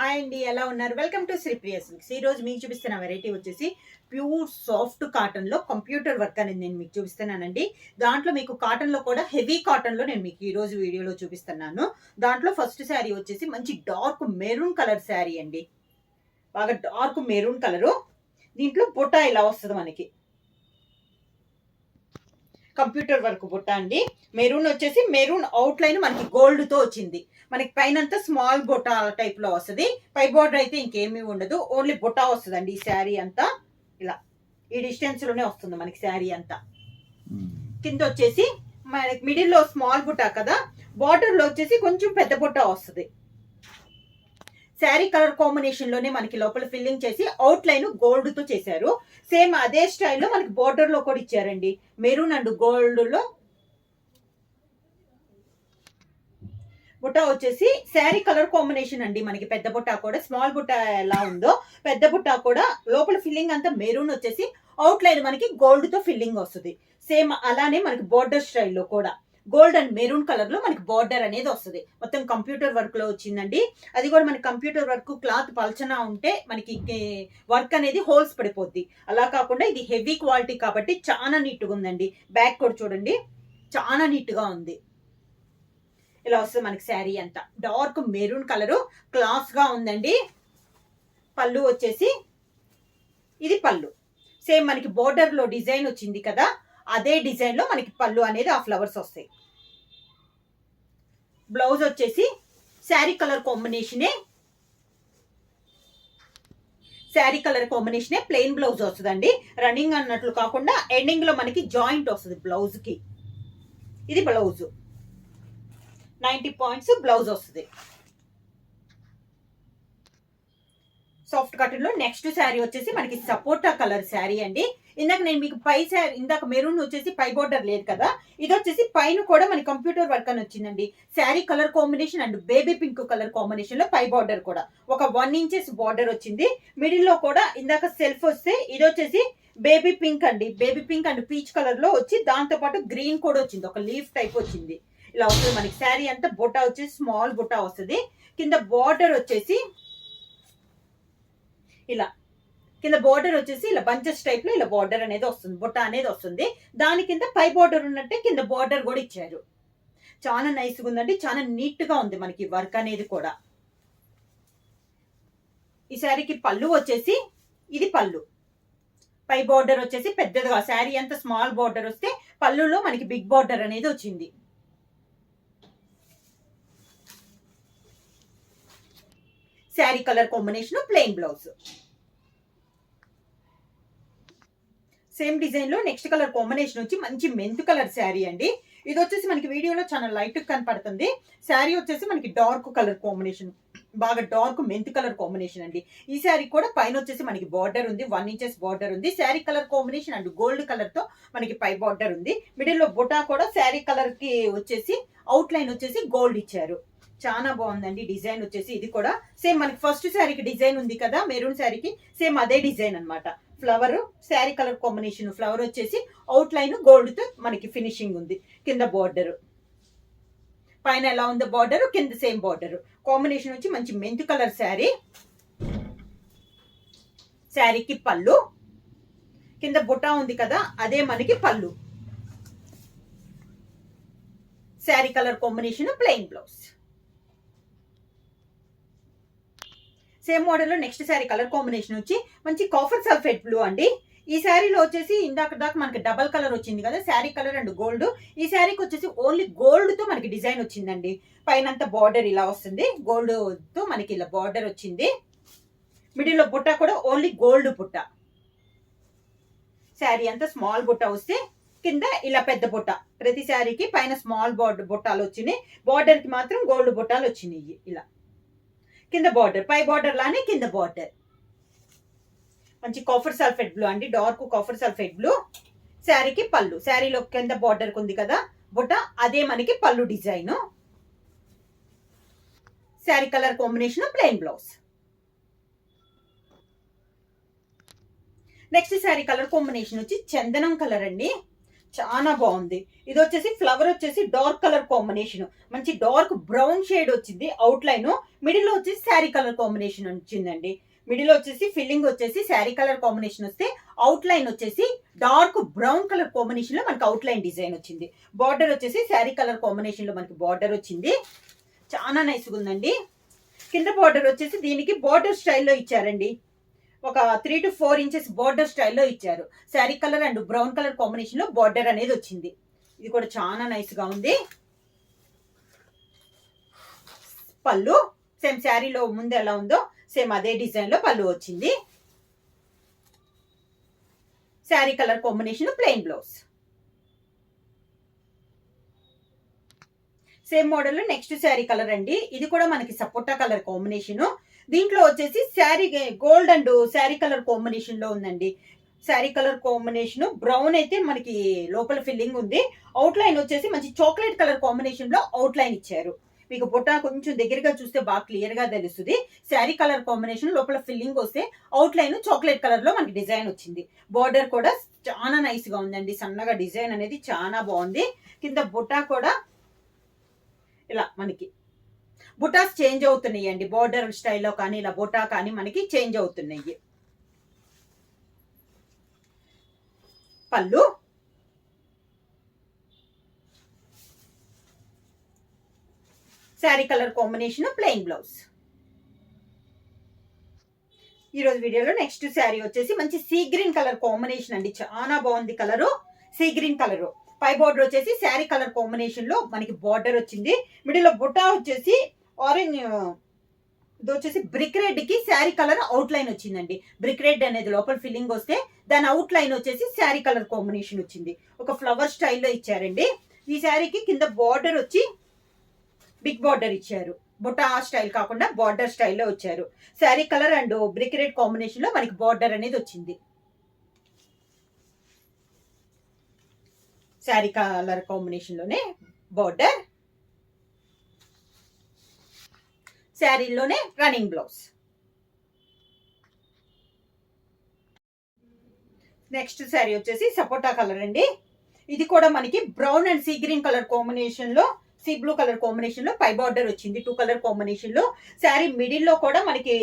Hi అండి, ఎలా ఉన్నారు? Welcome to Sripriya silks. ఈ రోజు మీకు చూపిస్తున్న వెరైటీ వచ్చేసి ప్యూర్ సాఫ్ట్ కాటన్ లో కంప్యూటర్ వర్క్ అనేది నేను మీకు చూపిస్తున్నానండి. దాంట్లో మీకు కాటన్ లో కూడా హెవీ కాటన్ లో నేను మీకు ఈ రోజు వీడియోలో చూపిస్తున్నాను. దాంట్లో ఫస్ట్ శారీ వచ్చేసి మంచి డార్క్ మెరూన్ కలర్ శారీ అండి. బాగా డార్క్ మెరూన్ కలరు. దీంట్లో బుట్ట ఇలా వస్తుంది మనకి. కంప్యూటర్ వర్క్ బుట్ట అండి. మెరూన్ వచ్చేసి మెరూన్ అవుట్ లైన్ మనకి గోల్డ్ తో వచ్చింది. మనకి పైనంతా స్మాల్ బుట్ట టైప్ లో వస్తుంది. పై బోర్డర్ అయితే ఇంకేమీ ఉండదు, ఓన్లీ బుట్ట వస్తుందండి. ఈ శారీ అంతా ఇలా ఈ డిస్టెన్స్ లోనే వస్తుంది మనకి శారీ అంతా. కింద వచ్చేసి మనకి మిడిల్ లో స్మాల్ బుట్ట కదా, బార్డర్ లో వచ్చేసి కొంచెం పెద్ద బుట్ట వస్తుంది. శారీ కలర్ కాంబినేషన్ లోనే మనకి లోపల ఫిల్లింగ్ చేసి అవుట్ లైన్ గోల్డ్ తో చేశారు. సేమ్ అదే స్టైల్లో మనకి బోర్డర్ లో కూడా ఇచ్చారండి. మెరూన్ అండ్ గోల్డ్ లో బుట్ట వచ్చేసి శారీ కలర్ కాంబినేషన్ అండి. మనకి పెద్ద బుట్ట కూడా, స్మాల్ బుట్ట ఎలా ఉందో పెద్ద బుట్ట కూడా లోపల ఫిల్లింగ్ అంతా మెరూన్ వచ్చేసి అవుట్ లైన్ మనకి గోల్డ్ తో ఫిల్లింగ్ వస్తుంది. సేమ్ అలానే మనకి బోర్డర్ స్టైల్లో కూడా గోల్డ్ అండ్ మెరూన్ కలర్ లో మనకి బార్డర్ అనేది వస్తుంది. మొత్తం కంప్యూటర్ వర్క్ లో వచ్చిందండి. అది కూడా మనకి కంప్యూటర్ వర్క్ క్లాత్ పల్చనా ఉంటే మనకి వర్క్ అనేది హోల్స్ పడిపోద్ది. అలా కాకుండా ఇది హెవీ క్వాలిటీ కాబట్టి చాలా నీట్ గా ఉందండి. బ్యాక్ కూడా చూడండి, చాలా నీట్ గా ఉంది. ఇలా వస్తుంది మనకి శారీ అంతా డార్క్ మెరూన్ కలరు, క్లాస్ గా ఉందండి. పళ్ళు వచ్చేసి ఇది పళ్ళు. సేమ్ మనకి బోర్డర్ లో డిజైన్ వచ్చింది కదా, అదే డిజైన్ లో మనకి పళ్ళు అనేది ఆ ఫ్లవర్స్ వస్తాయి. బ్లౌజ్ వచ్చేసి శారీ కలర్ కాంబినేషనే ప్లెయిన్ బ్లౌజ్ వస్తుందండి. రన్నింగ్ అన్నట్లు కాకుండా ఎండింగ్ లో మనకి జాయింట్ వస్తుంది బ్లౌజ్ కి. ఇది బ్లౌజ్ 90 పాయింట్స్ బ్లౌజ్ వస్తుంది. సాఫ్ట్ కాటన్ లో నెక్స్ట్ శారీ వచ్చేసి మనకి సపోటా కలర్ శారీ అండి. ఇందాక నేను మీకు పై శారీ, ఇందాక మెరూన్ వచ్చేసి పై బోర్డర్ లేదు కదా, ఇది వచ్చేసి పైన కూడా మనకి కంప్యూటర్ వర్క్ అని వచ్చిందండి. Sari colour combination and baby pink colour combination లో పై బార్డర్ కూడా ఒక 1 ఇంచెస్ బార్డర్ వచ్చింది. మిడిల్ లో కూడా ఇందాక సెల్ఫ్ వస్తే ఇది వచ్చేసి బేబీ పింక్ అండి. Baby pink and peach colour లో వచ్చి దాంతో పాటు గ్రీన్ కూడా వచ్చింది, ఒక లీఫ్ టైప్ వచ్చింది. ఇలా వస్తుంది మనకి శారీ అంతా. బుట్ట వచ్చేసి స్మాల్ బుట్ట వస్తుంది. కింద బార్డర్ వచ్చేసి ఇలా, కింద బార్డర్ వచ్చేసి ఇలా బంచెస్ టైప్ లో ఇలా బార్డర్ అనేది వస్తుంది, బుట్ట అనేది వస్తుంది. దాని కింద పై బార్డర్ ఉన్నట్టే కింద బార్డర్ కూడా ఇచ్చారు. చాలా నైస్ గా ఉందండి, చాలా నీట్ గా ఉంది మనకి వర్క్ అనేది కూడా. ఈ శారీకి పళ్ళు వచ్చేసి ఇది పళ్ళు. పై బార్డర్ వచ్చేసి పెద్దదిగా, శారీ అంతా స్మాల్ బార్డర్ వస్తే పళ్ళులో మనకి బిగ్ బార్డర్ అనేది వచ్చింది. Sari colour combination plain blouse. Same design లో నెక్స్ట్ కలర్ కాంబినేషన్ వచ్చి మంచి మెంత్ కలర్ శారీ అండి. ఇది వచ్చేసి మనకి వీడియోలో చాలా లైట్ కనపడుతుంది. శారీ వచ్చేసి మనకి డార్క్ కలర్ కాంబినేషన్, బాగా డార్క్ మెంత్ కలర్ కాంబినేషన్ అండి. ఈ శారీ కూడా పైన వచ్చేసి మనకి బార్డర్ ఉంది, 1 ఇంచెస్ బార్డర్ ఉంది. Sari colour combination and gold colour తో మనకి పై బార్డర్ ఉంది. మిడిల్ లో బుటా కూడా శారీ కలర్ కి వచ్చేసి అవుట్ లైన్ వచ్చేసి గోల్డ్ ఇచ్చారు. చాలా బాగుందండి డిజైన్ వచ్చేసి. ఇది కూడా సేమ్ మనకి ఫస్ట్ శారీకి డిజైన్ ఉంది కదా మెరూన్ శారీకి, సేమ్ అదే డిజైన్ అనమాట. Flower sari colour combination, flower వచ్చేసి అవుట్ లైన్ గోల్డ్ తో మనకి ఫినిషింగ్ ఉంది. కింద బార్డర్, పైన ఎలా ఉందో బార్డర్, కింద సేమ్ బార్డర్ కాంబినేషన్ వచ్చి మంచి మెంత్ కలర్ శారీ. శారీకి పళ్ళు, కింద బుట్ట ఉంది కదా అదే మనకి పళ్ళు. Sari colour combination plain blouse. Same model లో నెక్స్ట్ శారీ కలర్ కాంబినేషన్ వచ్చి మంచి కాఫర్ సల్ఫేట్ బ్లూ అండి. ఈ శారీలో వచ్చేసి ఇందాక దాకా మనకి డబల్ కలర్ వచ్చింది కదా, శారీ కలర్ అండ్ గోల్డ్. ఈ శారీకి వచ్చేసి ఓన్లీ గోల్డ్ తో మనకి డిజైన్ వచ్చిందండి. పైనంతా బార్డర్ ఇలా వస్తుంది, గోల్డ్ తో మనకి ఇలా బార్డర్ వచ్చింది. మిడిల్ లో బుట్ట కూడా ఓన్లీ గోల్డ్ బుట్ట. శారీ అంతా స్మాల్ బుట్ట వస్తే కింద ఇలా పెద్ద బుట్ట. ప్రతి శారీకి పైన స్మాల్ బార్డర్ బుట్టాలు వచ్చినాయి, బార్డర్ కి మాత్రం గోల్డ్ బుట్టాలు వచ్చినాయి. ఇలా కింద బార్డర్, పై బార్డర్ లానే కింద బార్డర్. మంచి కాఫర్ సల్ఫేట్ బ్లూ అండి, డార్క్ కాఫర్ సల్ఫేట్ బ్లూ. శారీకి పళ్ళు, శారీలో కింద బార్డర్ ఉంది కదా బుట్ట, అదే మనకి పళ్ళు design. Sari colour combination plain blouse. Next sari colour combination వచ్చి చందనం కలర్ అండి. చాలా బాగుంది. ఇది వచ్చేసి ఫ్లవర్ వచ్చేసి డార్క్ కలర్ కాంబినేషన్, మంచి డార్క్ బ్రౌన్ షేడ్ వచ్చింది అవుట్ లైన్. మిడిల్ లో వచ్చేసి శారీ కలర్ కాంబినేషన్ వచ్చిందండి. మిడిల్ వచ్చేసి ఫిల్లింగ్ వచ్చేసి శారీ కలర్ కాంబినేషన్ వస్తే అవుట్ లైన్ వచ్చేసి డార్క్ బ్రౌన్ కలర్ కాంబినేషన్ లో మనకి అవుట్ లైన్ డిజైన్ వచ్చింది. బార్డర్ వచ్చేసి శారీ కలర్ కాంబినేషన్ లో మనకి బార్డర్ వచ్చింది. చాలా నైస్ గా ఉందండి. కింద బార్డర్ వచ్చేసి దీనికి బార్డర్ స్టైల్లో ఇచ్చారండి. ఒక 3 to 4 ఇంచెస్ బార్డర్ స్టైల్లో ఇచ్చారు. Sari colour and brown colour combination లో బార్డర్ అనేది వచ్చింది. ఇది కూడా చాలా నైస్ గా ఉంది. పళ్ళు సేమ్ శారీలో ముందు ఎలా ఉందో సేమ్ అదే డిజైన్ లో పళ్ళు వచ్చింది. Sari colour combination plain blouse. Same model లో నెక్స్ట్ శారీ కలర్ అండి. ఇది కూడా మనకి సపోటా కలర్ కాంబినేషన్. దీంట్లో వచ్చేసి sari gold and sari colour combination లో ఉందండి. శారీ కలర్ కాంబినేషన్ బ్రౌన్ అయితే మనకి లోపల ఫిల్లింగ్ ఉంది. అవుట్ లైన్ వచ్చేసి మంచి చాక్లెట్ కలర్ కాంబినేషన్ లో అవుట్ లైన్ ఇచ్చారు. మీకు బుట్ట కొంచెం దగ్గరగా చూస్తే బాగా క్లియర్ గా తెలుస్తుంది. శారీ కలర్ కాంబినేషన్ లోపల ఫిల్లింగ్ వస్తే అవుట్ లైన్ చాక్లెట్ కలర్ లో మనకి డిజైన్ వచ్చింది. బార్డర్ కూడా చాలా నైస్ గా ఉందండి. సన్నగా డిజైన్ అనేది చాలా బాగుంది. కింద బుట్ట కూడా ఇలా మనకి బుటాస్ చేంజ్ అవుతున్నాయి అండి. బోర్డర్ స్టైల్లో కానీ ఇలా బుటా కానీ మనకి చేంజ్ అవుతున్నాయి. పళ్ళు sari colour combination plain blouse. ఈ రోజు వీడియోలో నెక్స్ట్ శారీ వచ్చేసి మంచి సీ గ్రీన్ కలర్ కాంబినేషన్ అండి. చాలా బాగుంది కలరు. Sea green colour. పై బోర్డర్ వచ్చేసి శారీ కలర్ కాంబినేషన్ లో మనకి బార్డర్ వచ్చింది. మిడిల్ లో బుటా వచ్చేసి ఆరెంజ్, ఇది వచ్చేసి బ్రిక్ రెడ్ కి శారీ కలర్ అవుట్ లైన్ వచ్చిందండి. బ్రిక్ రెడ్ అనేది లోపల ఫిల్లింగ్ వస్తే దాని అవుట్ లైన్ వచ్చేసి శారీ కలర్ కాంబినేషన్ వచ్చింది. ఒక ఫ్లవర్ స్టైల్లో ఇచ్చారండి. ఈ శారీకి కింద బార్డర్ వచ్చి బిగ్ బార్డర్ ఇచ్చారు. బుటా స్టైల్ కాకుండా బార్డర్ స్టైల్లో వచ్చారు. Sari colour and brick red combination లో మనకి బార్డర్ అనేది వచ్చింది. శారీ కలర్ కాంబినేషన్ లోనే బార్డర్, శారీలోనే రన్నింగ్ బ్లౌజ్. నెక్స్ట్ శారీ వచ్చేసి సపోటా కలర్ అండి. ఇది కూడా మనకి brown and sea green colour combination లో, సీ బ్లూ కలర్ కాంబినేషన్ లో పై బార్డర్ వచ్చింది. 2 కలర్ కాంబినేషన్ లో. శారీ మిడిల్ లో కూడా మనకి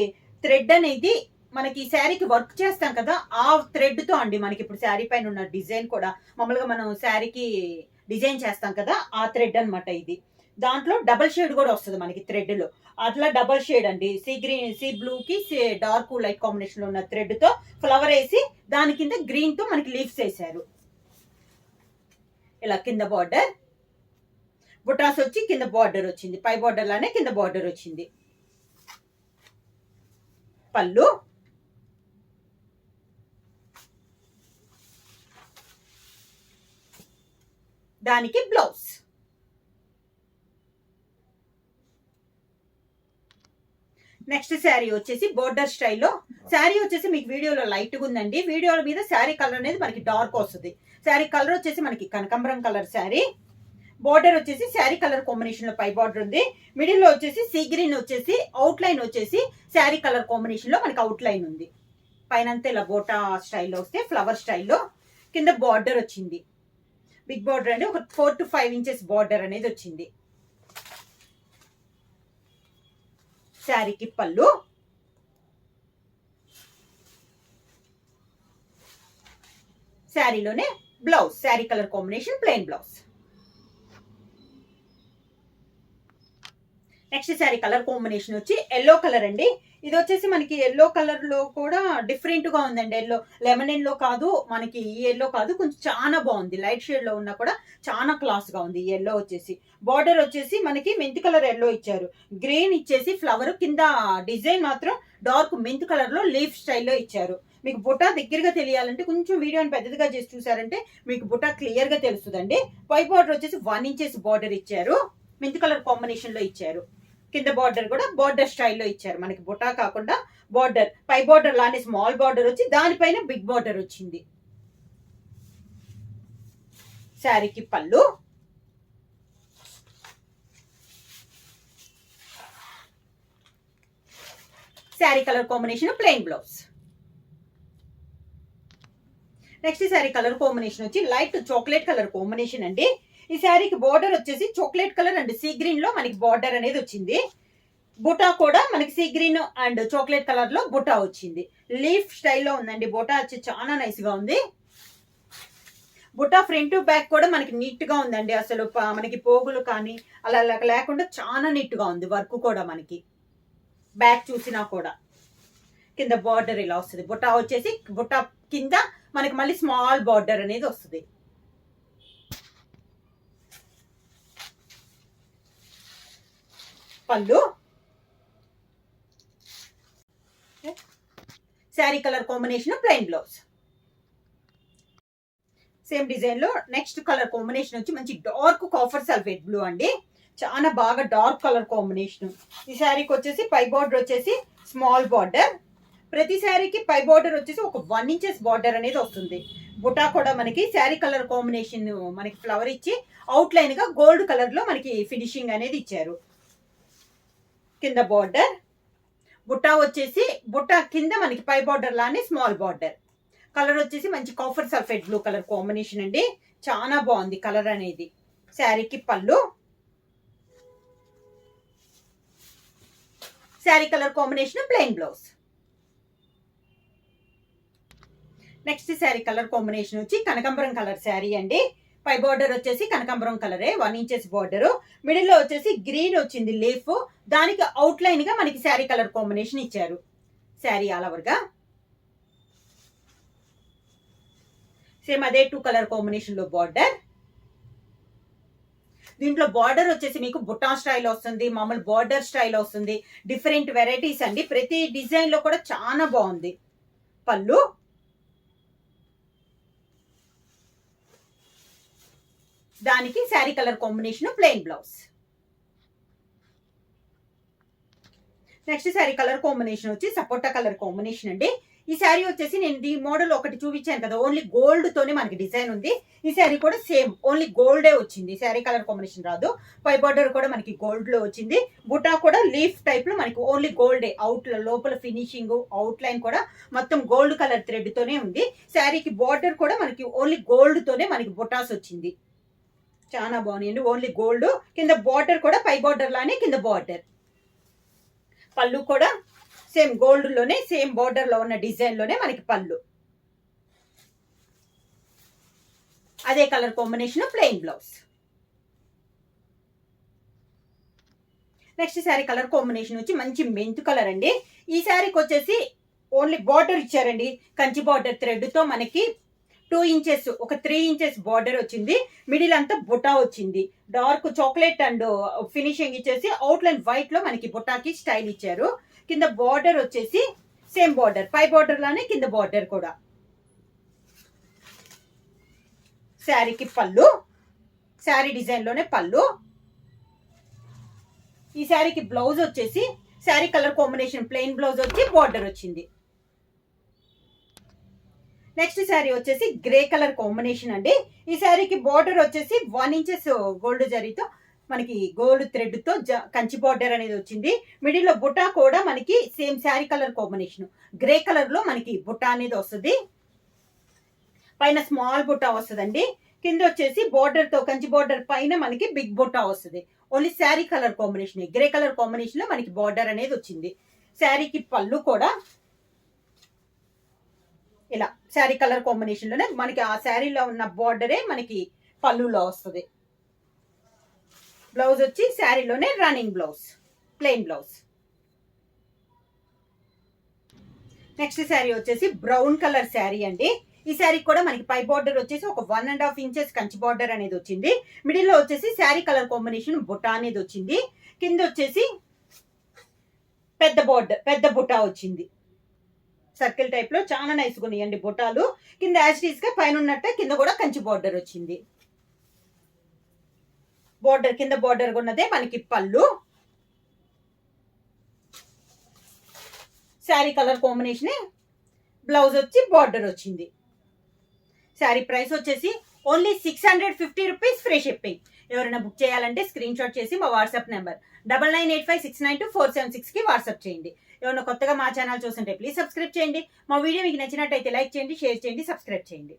థ్రెడ్ అనేది మనకి శారీకి వర్క్ చేస్తాం కదా, ఆ థ్రెడ్ తో అండి మనకి ఇప్పుడు శారీ పైన ఉన్న డిజైన్ కూడా మామూలుగా మనం శారీకి డిజైన్ చేస్తాం కదా, ఆ థ్రెడ్ అనమాట ఇది. దాంట్లో డబల్ షేడ్ కూడా వస్తుంది మనకి థ్రెడ్ లో. అట్లా డబల్ షేడ్ అండి. సీ గ్రీన్, సీ బ్లూ కి డార్క్ లైట్ కాంబినేషన్ లో ఉన్న థ్రెడ్ తో ఫ్లవర్ వేసి దాని కింద గ్రీన్ తో మనకి లీవ్స్ వేసారు. ఇలా కింద బార్డర్ బుటాస్ వచ్చి కింద బార్డర్ వచ్చింది. పై బార్డర్ లానే కింద బార్డర్ వచ్చింది. పళ్ళు దానికి బ్లౌజ్. నెక్స్ట్ శారీ వచ్చేసి బోర్డర్ స్టైల్లో. శారీ వచ్చేసి మీకు వీడియోలో లైట్ గా ఉందండి. వీడియోల మీద శారీ కలర్ అనేది మనకి డార్క్ వస్తుంది. శారీ కలర్ వచ్చేసి మనకి కనకాంబరం కలర్ శారీ. బార్డర్ వచ్చేసి శారీ కలర్ కాంబినేషన్ లో పై బార్డర్ ఉంది. మిడిల్ లో వచ్చేసి సీ గ్రీన్ వచ్చేసి అవుట్ లైన్ వచ్చేసి శారీ కలర్ కాంబినేషన్ లో మనకి అవుట్ లైన్ ఉంది. పైన ఇలా బోటా స్టైల్లో వస్తే ఫ్లవర్ స్టైల్లో కింద బార్డర్ వచ్చింది. బిగ్ బార్డర్ అండి. ఒక 4 to 5 ఇంచెస్ బార్డర్ అనేది వచ్చింది. శారీకి పళ్ళు, శారీలోనే blouse. Sari colour combination plain blouse. Next sari colour combination వచ్చి ఎల్లో కలర్ అండి. ఇది వచ్చేసి మనకి ఎల్లో కలర్ లో కూడా డిఫరెంట్ గా ఉందండి. ఎల్లో లెమన్ ఎల్లో కాదు మనకి, ఈ ఎల్లో కాదు, కొంచెం చాలా బాగుంది. లైట్ షేడ్ లో ఉన్నా కూడా చాలా క్లాస్ గా ఉంది. ఈ ఎల్లో వచ్చేసి బార్డర్ వచ్చేసి మనకి మెంత్ కలర్ ఎల్లో ఇచ్చారు. గ్రీన్ ఇచ్చేసి ఫ్లవర్ కింద డిజైన్ మాత్రం డార్క్ మెంత్ కలర్ లో లీఫ్ స్టైల్లో ఇచ్చారు. మీకు బుటా దగ్గరగా తెలియాలంటే కొంచెం వీడియోని పెద్దదిగా చేసి చూసారంటే మీకు బుటా క్లియర్ గా తెలుస్తుందండి. పై బార్డర్ వచ్చేసి 1 ఇంచెస్ బార్డర్ ఇచ్చారు. మెంత్ కలర్ కాంబినేషన్ లో ఇచ్చారు. కింద బార్డర్ కూడా బార్డర్ స్టైల్లో ఇచ్చారు. మనకి బుటా కాకుండా బార్డర్, పై బార్డర్ లానే స్మాల్ బార్డర్ వచ్చి దానిపైన బిగ్ బార్డర్ వచ్చింది. శారీకి పళ్ళు, sari colour combination plain blouse. Next sari colour combination వచ్చి లైట్ చాక్లెట్ కలర్ కాంబినేషన్ అండి. ఈ శారీకి బార్డర్ వచ్చేసి chocolate colour and sea green లో మనకి బార్డర్ అనేది వచ్చింది. బుటా కూడా మనకి sea green and chocolate colour లో బుటా వచ్చింది. లీఫ్ స్టైల్లో ఉందండి. బుటా వచ్చి చాలా నైస్ గా ఉంది. బుటా ఫ్రంట్ బ్యాక్ కూడా మనకి నీట్ గా ఉందండి. అసలు మనకి పోగులు కానీ అలా లేకుండా చాలా నీట్ గా ఉంది. వర్క్ కూడా మనకి బ్యాక్ చూసినా కూడా. కింద బార్డర్ ఇలా వస్తుంది. బుటా వచ్చేసి బుటా కింద మనకి మళ్ళీ స్మాల్ బార్డర్ అనేది వస్తుంది. పళ్ళు sari colour combination plain blouse. Same design లో నెక్స్ట్ కలర్ కాంబినేషన్ వచ్చి మంచి డార్క్ కాఫర్ సల్ఫేట్ బ్లూ అండి. చాలా బాగా డార్క్ కలర్ కాంబినేషన్. ఈ శారీకి వచ్చేసి పై బార్డర్ వచ్చేసి స్మాల్ బార్డర్. ప్రతి శారీకి పై బార్డర్ వచ్చేసి ఒక 1 ఇంచెస్ బార్డర్ అనేది వస్తుంది. బుటా కూడా మనకి శారీ కలర్ కాంబినేషన్ మనకి ఫ్లవర్ ఇచ్చి అవుట్ లైన్ గా గోల్డ్ కలర్ లో మనకి ఫినిషింగ్ అనేది ఇచ్చారు. కింద బార్డర్ బుట్టా వచ్చేసి బుట్టా కింద మనకి పై బార్డర్ లానే స్మాల్ బార్డర్. కలర్ వచ్చేసి మంచి copper sulphate blue colour combination అండి. చాలా బాగుంది కలర్ అనేది. శారీకి పళ్ళు sari colour combination plain blouse. Next sari colour combination వచ్చి కనకాంబరం కలర్ శారీ అండి. పై బార్డర్ వచ్చేసి కనకాంబరం కలరే 1 ఇంచెస్ బార్డర్. మిడిల్ లో వచ్చేసి గ్రీన్ వచ్చింది లీఫ్. దానికి అవుట్ లైన్ గా మనకి శారీ కలర్ కాంబినేషన్ ఇచ్చారు. శారీ ఆల్ ఓవర్ గా సేమ్ అదే 2 కలర్ కాంబినేషన్ లో బార్డర్. దీంట్లో బార్డర్ వచ్చేసి మీకు బుట్టా స్టైల్ వస్తుంది, మామూలు బార్డర్ స్టైల్ వస్తుంది. డిఫరెంట్ వెరైటీస్ అండి. ప్రతి డిజైన్ లో కూడా చాలా బాగుంది. పళ్ళు దానికి sari colour combination plain blouse. Next sari colour combination వచ్చి సపోటా కలర్ కాంబినేషన్ అండి. ఈ శారీ వచ్చేసి నేను ఈ మోడల్ ఒకటి చూపించాను కదా, ఓన్లీ గోల్డ్ తోనే మనకి డిజైన్ ఉంది. ఈ శారీ కూడా సేమ్ ఓన్లీ గోల్డే వచ్చింది. శారీ కలర్ కాంబినేషన్ రాదు. పై బార్డర్ కూడా మనకి గోల్డ్ లో వచ్చింది. బుటా కూడా లీఫ్ టైప్ లో మనకి ఓన్లీ గోల్డే. అవుట్ లోపల ఫినిషింగ్ అవుట్ లైన్ కూడా మొత్తం గోల్డ్ కలర్ థ్రెడ్ తోనే ఉంది. శారీకి బార్డర్ కూడా మనకి ఓన్లీ గోల్డ్ తోనే మనకి బుటాస్ వచ్చింది. చాలా బాగున్నాయండి. Only gold. కింద బార్డర్ కూడా పై బార్డర్ లానే కింద బార్డర్. పళ్ళు కూడా సేమ్ గోల్డ్ లోనే సేమ్ బార్డర్ లో ఉన్న డిజైన్ లోనే మనకి పళ్ళు. అదే colour combination plain blouse. Next sari colour combination వచ్చి మంచి మెంతు కలర్ అండి. ఈ శారీకి వచ్చేసి ఓన్లీ బార్డర్ ఇచ్చారండి. కంచి బార్డర్ థ్రెడ్ తో మనకి 2 ఇంచెస్ ఒక 3 ఇంచెస్ బార్డర్ వచ్చింది. మిడిల్ అంతా బుటా వచ్చింది. డార్క్ చాక్లెట్ అండ్ ఫినిషింగ్ ఇచ్చేసి అవుట్ లైన్ వైట్ లో మనకి బుటాకి స్టైల్ ఇచ్చారు. కింద బార్డర్ వచ్చేసి సేమ్ బార్డర్. పై బార్డర్ లానే కింద బార్డర్ కూడా. శారీకి పళ్ళు శారీ డిజైన్ లోనే పళ్ళు. ఈ శారీకి బ్లౌజ్ వచ్చేసి sari colour combination plain blouse వచ్చి బార్డర్ వచ్చింది. నెక్స్ట్ శారీ వచ్చేసి గ్రే కలర్ కాంబినేషన్ అండి. ఈ శారీకి బార్డర్ వచ్చేసి 1 ఇంచెస్ గోల్డ్ జరీతో మనకి గోల్డ్ థ్రెడ్ తో కంచి బార్డర్ అనేది వచ్చింది. మిడిల్ లో బుటా కూడా మనకి same sari colour combination grey colour లో మనకి బుటా అనేది వస్తుంది. పైన స్మాల్ బుటా వస్తుందండి. కింద వచ్చేసి బార్డర్ తో కంచి బార్డర్ పైన మనకి బిగ్ బుటా వస్తుంది. Only sari colour combination grey colour combination లో మనకి బార్డర్ అనేది వచ్చింది. శారీకి పళ్ళు కూడా ఇలా శారీ కలర్ కాంబినేషన్ లోనే మనకి ఆ శారీలో ఉన్న బార్డరే మనకి పళ్ళులో వస్తుంది. బ్లౌజ్ వచ్చి శారీలోనే running blouse plain blouse. Next sari వచ్చేసి బ్రౌన్ కలర్ శారీ అండి. ఈ శారీ కూడా మనకి పై బార్డర్ వచ్చేసి ఒక 1.5 ఇంచెస్ కంచి బార్డర్ అనేది వచ్చింది. మిడిల్ లో వచ్చేసి శారీ కలర్ కాంబినేషన్ బుటా అనేది వచ్చింది. కింద వచ్చేసి పెద్ద బుటా వచ్చింది. సర్కిల్ టైప్ లో చాలా నైస్ గా ఉన్నాయండి బుటాలు. కింద యాజ్ గా పైన ఉన్నట్టే కింద కూడా కంచి బార్డర్ వచ్చింది. బార్డర్ కింద బార్డర్ ఉన్నదే మనకి పళ్ళు. శారీ కలర్ కాంబినేషన్ బ్లౌజ్ వచ్చి బార్డర్ వచ్చింది. శారీ ప్రైస్ వచ్చేసి ఓన్లీ 650 రూపీస్ ఫ్రీ షిప్పింగ్. ఎవరైనా బుక్ చేయాలంటే స్క్రీన్ షాట్ చేసి మా వాట్సాప్ నెంబర్ 9985692476 కి వాట్సాప్ చేయండి. ఎవరైనా కొత్తగా మా ఛానల్ చూస్తుంటే ప్లీజ్ సబ్స్క్రైబ్ చేయండి. మా వీడియో మీకు నచ్చినట్టయితే లైక్ చేయండి, షేర్ చేయండి, సబ్స్క్రైబ్ చేయండి.